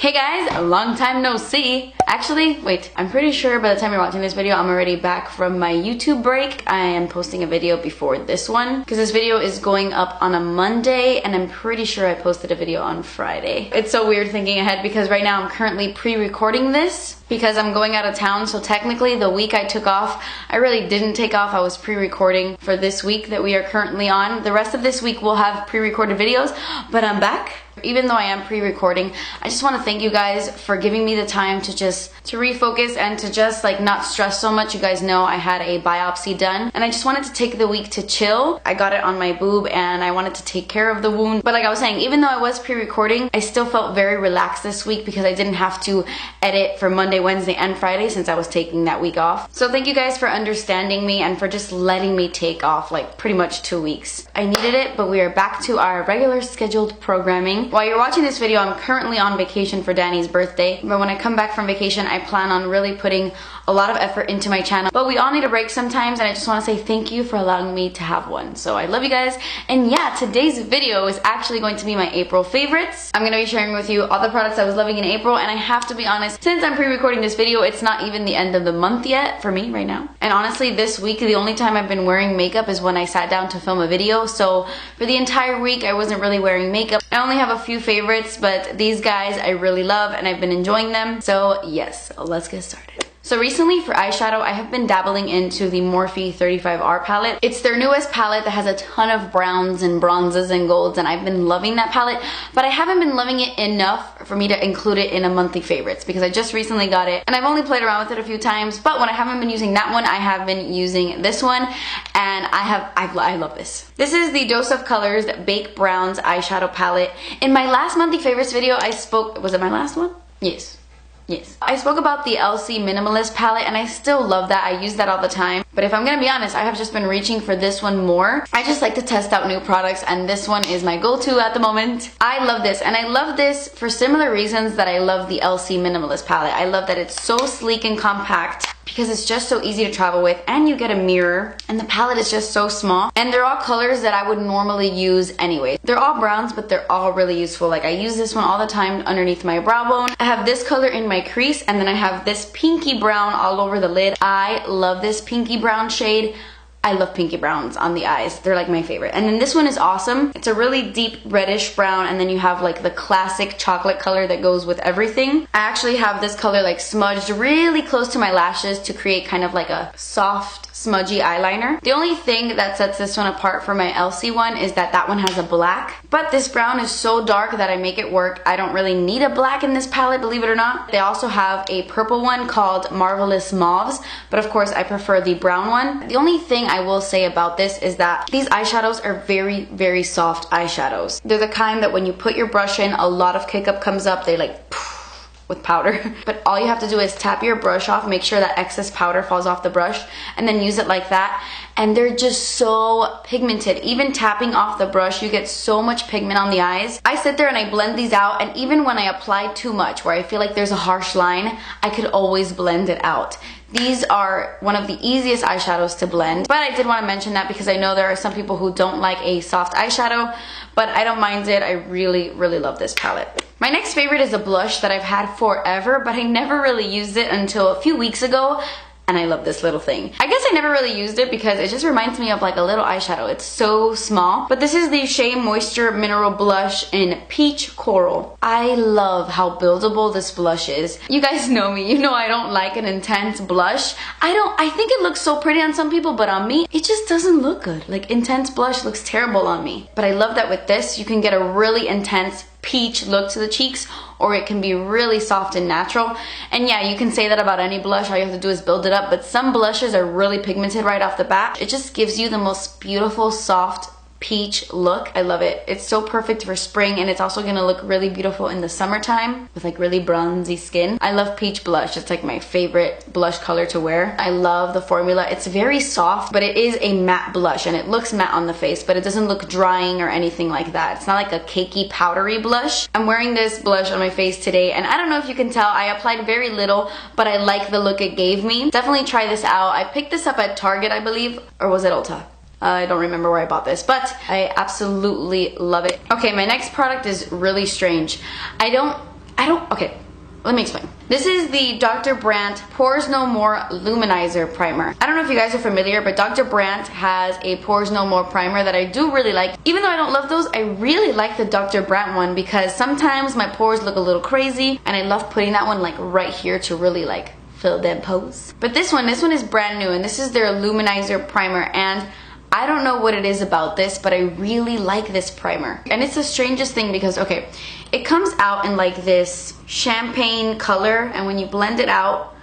Hey guys, a long time no see. Actually, wait, I'm pretty sure by the time you're watching this video, I'm already back from my YouTube break. I am posting a video before this one because this video is going up on a Monday and I'm pretty sure I posted a video on Friday. It's so weird thinking ahead because right now I'm currently pre-recording this because I'm going out of town. So technically the week I took off, I really didn't take off. I was pre-recording for this week that we are currently on. The rest of this week we'll have pre-recorded videos, but I'm back. Even though I am pre-recording, I just want to thank you guys for giving me the time to refocus and to just like not stress so much. You guys know I had a biopsy done and I just wanted to take the week to chill. I got it on my boob and I wanted to take care of the wound. But like I was saying, even though I was pre-recording, I still felt very relaxed this week because I didn't have to edit for Monday, Wednesday, and Friday since I was taking that week off. So thank you guys for understanding me and for just letting me take off like pretty much 2 weeks. I needed it, but we are back to our regular scheduled programming. While you're watching this video, I'm currently on vacation for Danny's birthday, but when I come back from vacation, I plan on really putting a lot of effort into my channel. But we all need a break sometimes, and I just want to say thank you for allowing me to have one. So I love you guys, and yeah, today's video is actually going to be my April favorites. I'm going to be sharing with you all the products I was loving in April, and I have to be honest, since I'm pre-recording this video, it's not even the end of the month yet for me right now. And honestly, this week, the only time I've been wearing makeup is when I sat down to film a video. So for the entire week, I wasn't really wearing makeup. I only have a few favorites, but these guys I really love and I've been enjoying them. So yes, let's get started. So recently for eyeshadow, I have been dabbling into the Morphe 35R palette. It's their newest palette that has a ton of browns and bronzes and golds, and I've been loving that palette, but I haven't been loving it enough for me to include it in a monthly favorites because I just recently got it and I've only played around with it a few times. But when I haven't been using that one, I have been using this one, and I love this. This is the Dose of Colors Baked Browns eyeshadow palette. In my last monthly favorites video, I spoke, was it my last one? Yes. Yes. I spoke about the LC Minimalist palette and I still love that. I use that all the time. But if I'm gonna be honest, I have just been reaching for this one more. I just like to test out new products and this one is my go-to at the moment. I love this, and I love this for similar reasons that I love the LC Minimalist palette. I love that it's so sleek and compact because it's just so easy to travel with, and you get a mirror, and the palette is just so small, and they're all colors that I would normally use anyway. They're all browns, but they're all really useful. Like I use this one all the time underneath my brow bone. I have this color in my crease, and then I have this pinky brown all over the lid. I love this pinky brown shade. I love pinky browns on the eyes. They're like my favorite. And then this one is awesome. It's a really deep reddish brown, and then you have like the classic chocolate color that goes with everything. I actually have this color like smudged really close to my lashes to create kind of like a soft, smudgy eyeliner. The only thing that sets this one apart from my LC one is that that one has a black, but this brown is so dark that I make it work. I don't really need a black in this palette, believe it or not. They also have a purple one called Marvelous Mauves, but of course I prefer the brown one. The only thing I will say about this is that these eyeshadows are very, very soft eyeshadows. They're the kind that when you put your brush in, a lot of kick up comes up. They like poof, with powder. But all you have to do is tap your brush off, make sure that excess powder falls off the brush, and then use it like that. And they're just so pigmented. Even tapping off the brush, you get so much pigment on the eyes. I sit there and I blend these out, and even when I apply too much, where I feel like there's a harsh line, I could always blend it out. These are one of the easiest eyeshadows to blend, but I did want to mention that because I know there are some people who don't like a soft eyeshadow, but I don't mind it. I really, really love this palette. My next favorite is a blush that I've had forever, but I never really used it until a few weeks ago. And I love this little thing. I guess I never really used it because it just reminds me of like a little eyeshadow. It's so small. But this is the Shea Moisture Mineral Blush in Peach Coral. I love how buildable this blush is. You guys know me. You know I don't like an intense blush. I think it looks so pretty on some people, but on me, it just doesn't look good. Like intense blush looks terrible on me. But I love that with this, you can get a really intense peach look to the cheeks, or it can be really soft and natural. And yeah, you can say that about any blush. All you have to do is build it up, but some blushes are really pigmented right off the bat. It just gives you the most beautiful soft peach look. I love it. It's so perfect for spring, and it's also gonna look really beautiful in the summertime with like really bronzy skin. I love peach blush. It's like my favorite blush color to wear. I love the formula. It's very soft, but it is a matte blush, and it looks matte on the face, but it doesn't look drying or anything like that. It's not like a cakey powdery blush. I'm wearing this blush on my face today, and I don't know if you can tell, I applied very little, but I like the look it gave me. Definitely try this out. I picked this up at Target, I believe, or was it Ulta? I don't remember where I bought this, but I absolutely love it. Okay, my next product is really strange. I don't Okay, let me explain. This is the Dr. Brandt Pores No More Luminizer Primer. I don't know if you guys are familiar, but Dr. Brandt has a Pores No More primer that I do really like. Even though I don't love those, I really like the Dr. Brandt one because sometimes my pores look a little crazy, and I love putting that one like right here to really like fill them pores. But this one is brand new, and this is their Luminizer Primer, and I don't know what it is about this, but I really like this primer. And it's the strangest thing because, okay, it comes out in like this champagne color, and when you blend it out,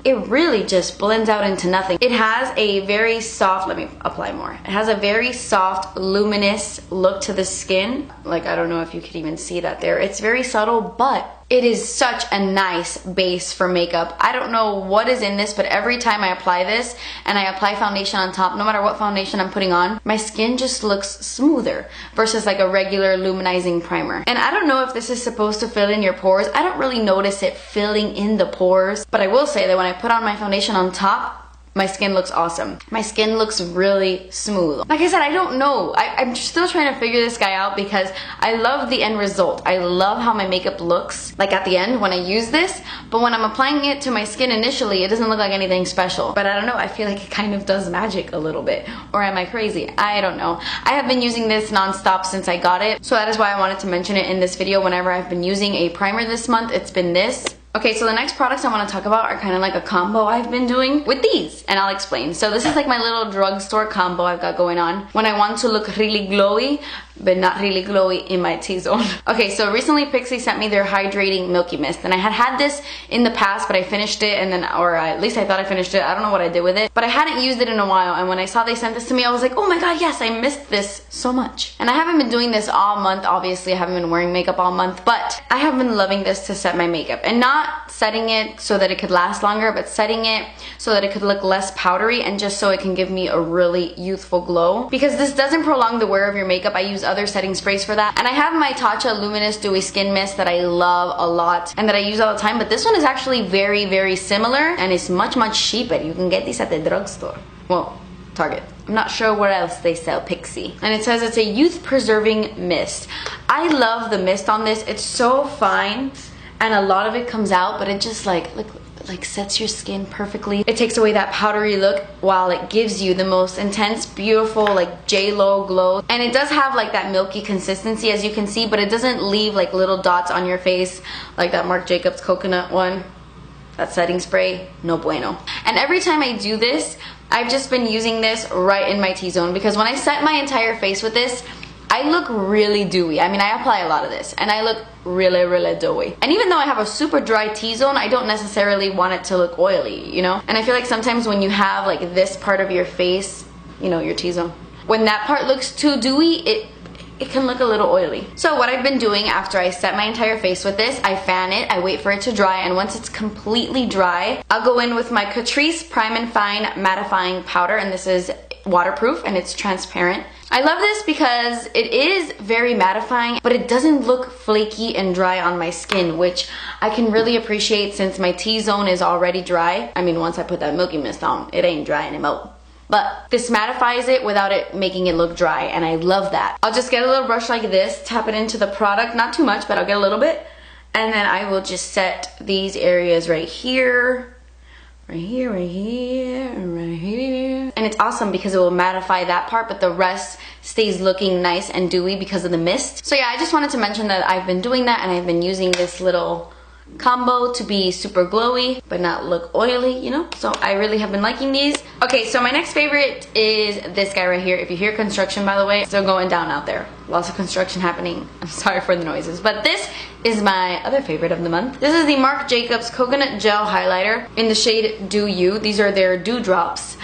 it really just blends out into nothing. It has a very soft, let me apply more. It has a very soft, luminous look to the skin. Like, I don't know if you could even see that there. It's very subtle, but it is such a nice base for makeup. I don't know what is in this, but every time I apply this and I apply foundation on top, no matter what foundation I'm putting on, my skin just looks smoother versus like a regular luminizing primer. And I don't know if this is supposed to fill in your pores. I don't really notice it filling in the pores, but I will say that when I put on my foundation on top, my skin looks awesome. My skin looks really smooth. Like I said, I don't know. I'm still trying to figure this guy out because I love the end result. I love how my makeup looks like at the end when I use this, but when I'm applying it to my skin initially, it doesn't look like anything special. But I don't know, I feel like it kind of does magic a little bit. Or am I crazy? I don't know. I have been using this non-stop since I got it, so that is why I wanted to mention it in this video. Whenever I've been using a primer this month, it's been this. Okay, so the next products I want to talk about are kind of like a combo I've been doing with these, and I'll explain. So this is like my little drugstore combo I've got going on when I want to look really glowy, but not really glowy in my T-zone. Okay, so recently Pixi sent me their Hydrating Milky Mist, and I had this in the past, but I finished it, and then, or at least I thought I finished it. I don't know what I did with it, but I hadn't used it in a while, and when I saw they sent this to me, I was like, oh my god, yes, I missed this so much. And I haven't been doing this all month. Obviously, I haven't been wearing makeup all month, but I have been loving this to set my makeup, and not setting it so that it could last longer, but setting it so that it could look less powdery and just so it can give me a really youthful glow. Because this doesn't prolong the wear of your makeup. I use other setting sprays for that. And I have my Tatcha Luminous Dewy Skin Mist that I love a lot and that I use all the time, but this one is actually very, very similar and it's much, much cheaper. You can get these at the drugstore. Well, Target. I'm not sure where else they sell Pixi. And it says it's a youth preserving mist. I love the mist on this. It's so fine. And a lot of it comes out, but it just like sets your skin perfectly. It takes away that powdery look while it gives you the most intense, beautiful, like J-Lo glow. And it does have like that milky consistency, as you can see, but it doesn't leave like little dots on your face like that Marc Jacobs coconut one. That setting spray, no bueno. And every time I do this, I've just been using this right in my T-zone, because when I set my entire face with this, I look really dewy. I mean, I apply a lot of this and I look really, really dewy. And even though I have a super dry T-zone, I don't necessarily want it to look oily, you know? And I feel like sometimes when you have like this part of your face, you know, your T-zone, when that part looks too dewy, it can look a little oily. So what I've been doing after I set my entire face with this, I fan it, I wait for it to dry, and once it's completely dry, I'll go in with my Catrice Prime and Fine Mattifying Powder, and this is waterproof and it's transparent. I love this because it is very mattifying, but it doesn't look flaky and dry on my skin, which I can really appreciate since my T-zone is already dry. I mean, once I put that Milky Mist on, it ain't dry anymore. But this mattifies it without it making it look dry, and I love that. I'll just get a little brush like this, tap it into the product, not too much, but I'll get a little bit, and then I will just set these areas right here, right here, right here, right here. And it's awesome because it will mattify that part, but the rest stays looking nice and dewy because of the mist. So yeah, I just wanted to mention that I've been doing that, and I've been using this little combo to be super glowy but not look oily, you know? So I really have been liking these. Okay, so my next favorite is this guy right here. If you hear construction, by the way, it's still going down out there. Lots of construction happening. I'm sorry for the noises. But this is my other favorite of the month. This is the Marc Jacobs Coconut Gel Highlighter in the shade Do You. These are their Dewdrops.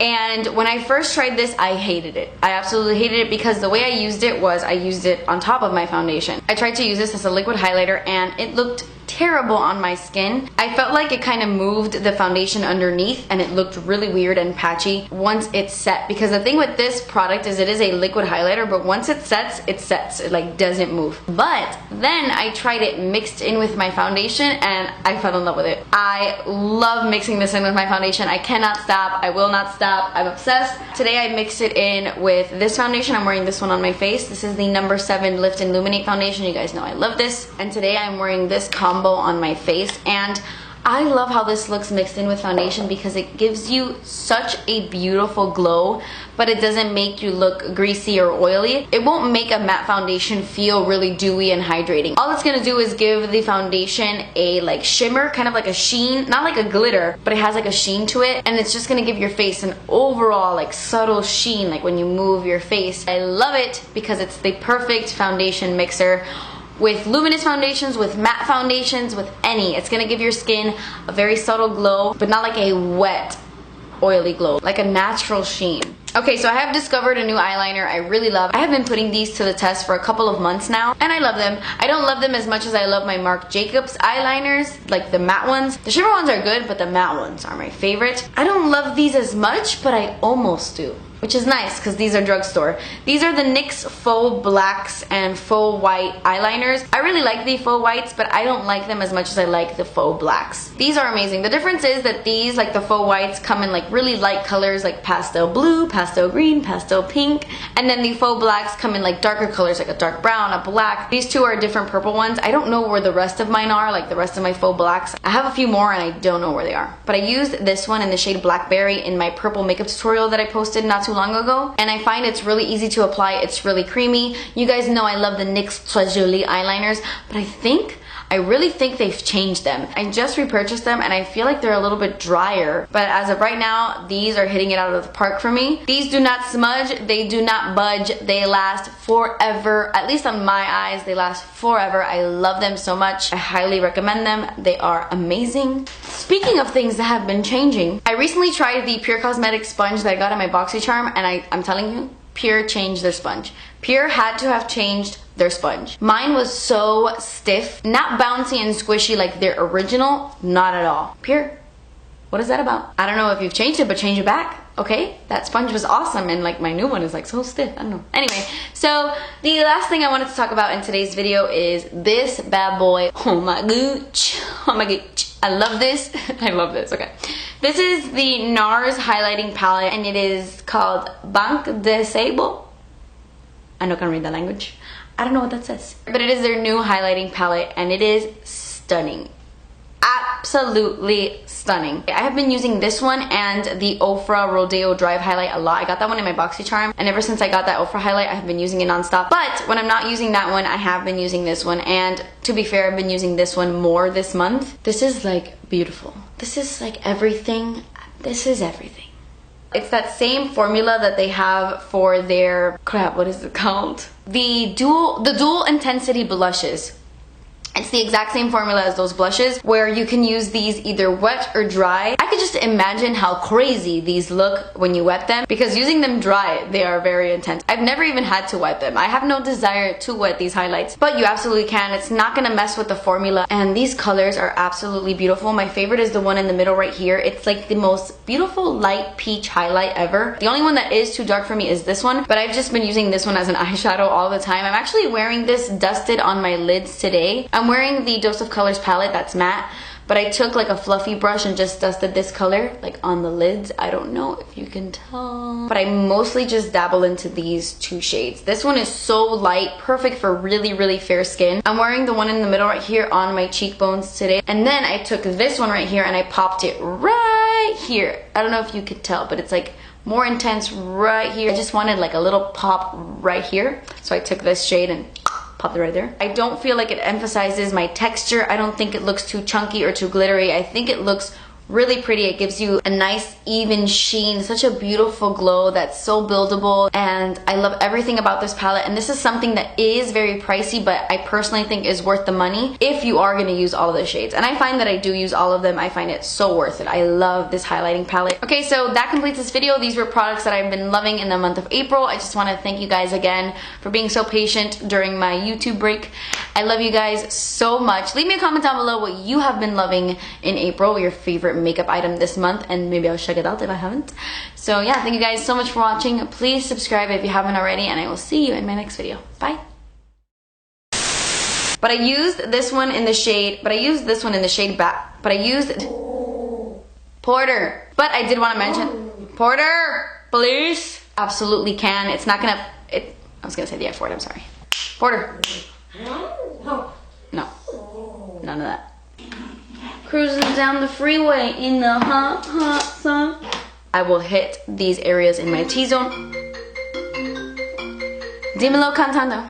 And when I first tried this, I hated it. I absolutely hated it because the way I used it was I used it on top of my foundation. I tried to use this as a liquid highlighter and it looked terrible on my skin. I felt like it kind of moved the foundation underneath and it looked really weird and patchy once it's set, because the thing with this product is it is a liquid highlighter, but once it sets, it sets. It like doesn't move. But then I tried it mixed in with my foundation and I fell in love with it. I love mixing this in with my foundation. I cannot stop. I will not stop. I'm obsessed. Today I mixed it in with this foundation. I'm wearing this one on my face. This is the number 7 Lift and Illuminate foundation. You guys know I love this. And today I'm wearing this combo on my face, and I love how this looks mixed in with foundation because it gives you such a beautiful glow, but it doesn't make you look greasy or oily. It won't make a matte foundation feel really dewy and hydrating. All it's gonna do is give the foundation a like shimmer, kind of like a sheen, not like a glitter, but it has like a sheen to it, and it's just gonna give your face an overall like subtle sheen, like when you move your face. I love it because it's the perfect foundation mixer. With luminous foundations, with matte foundations, with any, it's gonna give your skin a very subtle glow, but not like a wet, oily glow, like a natural sheen. Okay, so I have discovered a new eyeliner I really love. I have been putting these to the test for a couple of months now, and I love them. I don't love them as much as I love my Marc Jacobs eyeliners, like the matte ones. The shimmer ones are good, but the matte ones are my favorite. I don't love these as much, but I almost do, which is nice because these are drugstore. These are the NYX Faux Blacks and Faux White eyeliners. I really like the Faux Whites, but I don't like them as much as I like the Faux Blacks. These are amazing. The difference is that these, like the Faux Whites, come in like really light colors like pastel blue, pastel green, pastel pink, and then the Faux Blacks come in like darker colors like a dark brown, a black. These two are different purple ones. I don't know where the rest of mine are, like the rest of my Faux Blacks. I have a few more and I don't know where they are. But I used this one in the shade Blackberry in my purple makeup tutorial that I posted not too long ago, and I find it's really easy to apply. It's really creamy. You guys know I love the NYX Plus Jolie eyeliners, but I really think they've changed them. I just repurchased them and I feel like they're a little bit drier, but as of right now, these are hitting it out of the park for me. These do not smudge, they do not budge, they last forever. At least on my eyes, they last forever. I love them so much. I highly recommend them. They are amazing. Speaking of things that have been changing, I recently tried the Pure Cosmetics sponge that I got in my BoxyCharm, and I'm telling you, Pure changed their sponge. Pure had to have changed their sponge. Mine was so stiff, not bouncy and squishy like their original, not at all. Pure, what is that about? I don't know if you've changed it, but change it back, okay? That sponge was awesome, and like my new one is like so stiff, I don't know. Anyway, so the last thing I wanted to talk about in today's video is this bad boy. Oh my gooch, oh my gooch. I love this, I love this, okay. This is the NARS highlighting palette, and it is called Banque de Sable. I know I can read the language. I don't know what that says. But it is their new highlighting palette, and it is stunning. Absolutely stunning. I have been using this one and the Ofra Rodeo Drive highlight a lot. I got that one in my BoxyCharm, and ever since I got that Ofra highlight, I have been using it nonstop. But when I'm not using that one, I have been using this one, and to be fair, I've been using this one more this month. This is like beautiful. This is like everything. This is everything. It's that same formula that they have for their, crap, what is it called? The dual intensity blushes. It's the exact same formula as those blushes, where you can use these either wet or dry. I could just imagine how crazy these look when you wet them, because using them dry, they are very intense. I've never even had to wet them. I have no desire to wet these highlights, but you absolutely can. It's not gonna mess with the formula, and these colors are absolutely beautiful. My favorite is the one in the middle right here. It's like the most beautiful light peach highlight ever. The only one that is too dark for me is this one, but I've just been using this one as an eyeshadow all the time. I'm actually wearing this dusted on my lids today. I'm wearing the Dose of Colors palette that's matte, but I took like a fluffy brush and just dusted this color like on the lids. I don't know if you can tell, but I mostly just dabble into these two shades. This one is so light, perfect for really, really fair skin. I'm wearing the one in the middle right here on my cheekbones today, and then I took this one right here and I popped it right here. I don't know if you could tell, but it's like more intense right here. I just wanted like a little pop right here, so I took this shade and pop it right there. I don't feel like it emphasizes my texture. I don't think it looks too chunky or too glittery. I think it looks really pretty. It gives you a nice even sheen, such a beautiful glow that's so buildable, and I love everything about this palette. And this is something that is very pricey, but I personally think is worth the money if you are going to use all of the shades. And I find that I do use all of them. I find it so worth it. I love this highlighting palette. Okay, so that completes this video. These were products that I've been loving in the month of April. I just want to thank you guys again for being so patient during my YouTube break. I love you guys so much. Leave me a comment down below what you have been loving in April, your favorite makeup item this month, and maybe I'll check it out if I haven't. So yeah, thank you guys so much for watching. Please subscribe if you haven't already, and I will see you in my next video. Bye. But I used this one in the shade, back, but I used Porter. But I did want to mention, Porter, please. Absolutely can. It's not gonna, I was gonna say the F word, I'm sorry. Porter. No, none of that. Cruising down the freeway in the hot sun. I will hit these areas in my T-zone. Dímelo cantando.